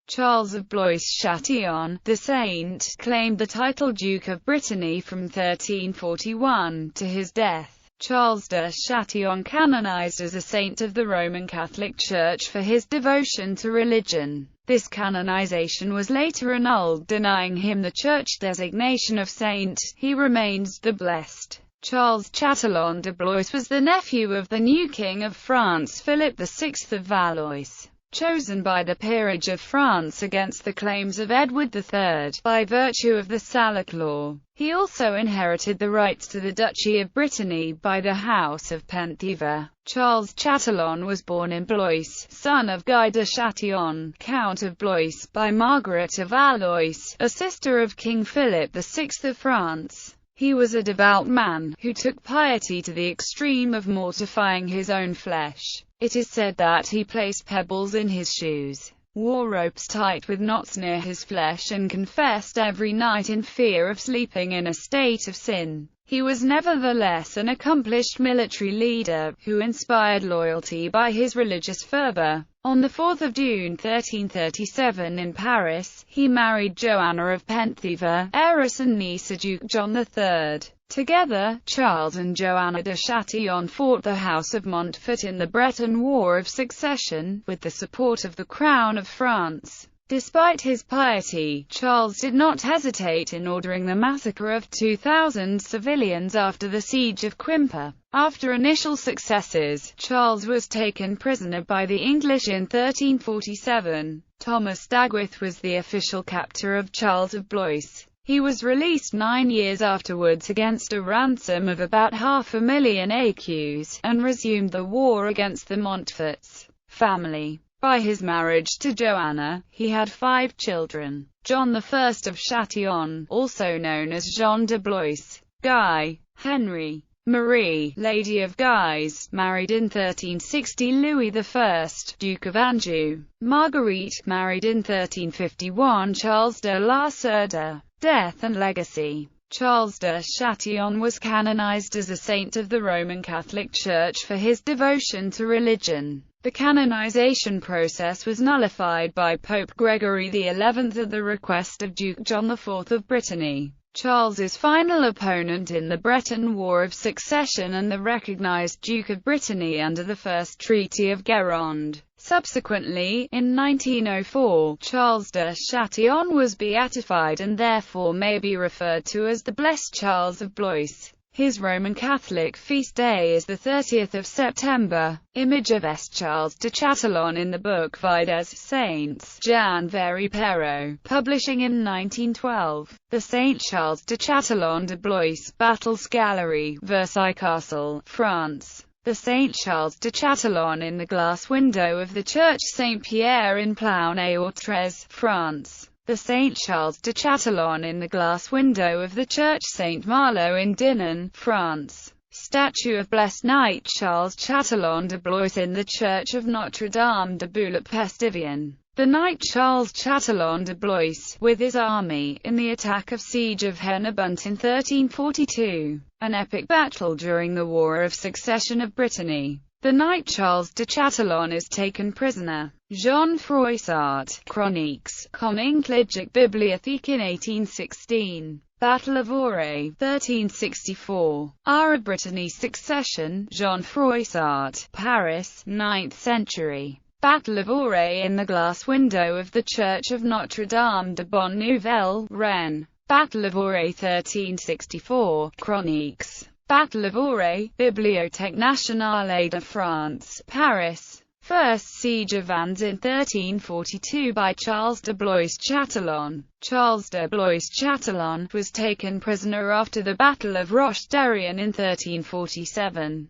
Charles of Blois-Châtillon, the saint, claimed the title Duke of Brittany from 1341 to his death. Charles de Châtillon canonized as a saint of the Roman Catholic Church for his devotion to religion. This canonization was later annulled, denying him the church designation of saint. He remains the blessed. Charles Châtillon de Blois was the nephew of the new King of France Philip VI of Valois, chosen by the peerage of France against the claims of Edward III, by virtue of the Salic law. He also inherited the rights to the Duchy of Brittany by the House of Penthièvre. Charles Châtillon was born in Blois, son of Guy de Châtillon, Count of Blois, by Margaret of Valois, a sister of King Philip VI of France. He was a devout man, who took piety to the extreme of mortifying his own flesh. It is said that he placed pebbles in his shoes, wore ropes tight with knots near his flesh, and confessed every night in fear of sleeping in a state of sin. He was nevertheless an accomplished military leader, who inspired loyalty by his religious fervor. On the 4th of June 1337 in Paris, he married Joanna of Penthièvre, heiress and niece of Duke John III. Together, Charles and Joanna de Châtillon fought the House of Montfort in the Breton War of Succession, with the support of the Crown of France. Despite his piety, Charles did not hesitate in ordering the massacre of 2,000 civilians after the siege of Quimper. After initial successes, Charles was taken prisoner by the English in 1347. Thomas Dagworth was the official captor of Charles of Blois. He was released 9 years afterwards against a ransom of about 500,000 écus, and resumed the war against the Montforts family. By his marriage to Joanna, he had 5 children. John I of Châtillon, also known as Jean de Blois, Guy, Henry, Marie, Lady of Guise, married in 1360 Louis I, Duke of Anjou. Marguerite, married in 1351 Charles de la Cerda. Death and legacy. Charles de Châtillon was canonized as a saint of the Roman Catholic Church for his devotion to religion. The canonization process was nullified by Pope Gregory XI at the request of Duke John IV of Brittany, Charles's final opponent in the Breton War of Succession and the recognized Duke of Brittany under the First Treaty of Guérande. Subsequently, in 1904, Charles de Châtillon was beatified and therefore may be referred to as the Blessed Charles of Blois. His Roman Catholic feast day is the 30th of September. Image of S. Charles de Châtillon in the book Vides Saints, Jan Very Perrault, publishing in 1912. The Saint Charles de Châtillon de Blois, Battles Gallery, Versailles Castle, France. The Saint Charles de Châtillon in the glass window of the Church Saint-Pierre in Plaunay-Orthez, France. The Saint Charles de Châtillon in the glass window of the Church Saint-Malo in Dinan, France. Statue of Blessed Knight Charles Châtillon de Blois in the Church of Notre-Dame de Boulay-Pestivian. The Knight Charles Châtillon de Blois, with his army, in the attack of siege of Hennebont in 1342. An epic battle during the War of Succession of Brittany. The Knight Charles de Châtillon is taken prisoner. Jean Froissart, Chroniques, Koninklijke Bibliotheek in 1816. Battle of Auray, 1364. Arab Brittany Succession, Jean Froissart, Paris, 9th century. Battle of Auray in the glass window of the Church of Notre-Dame de Bonne Nouvelle, Rennes. Battle of Auray 1364, Chroniques. Battle of Auray, Bibliothèque Nationale de France, Paris. First Siege of Vannes in 1342 by Charles de Blois-Châtillon. Charles de Blois-Châtillon was taken prisoner after the Battle of Roche-Derrien in 1347.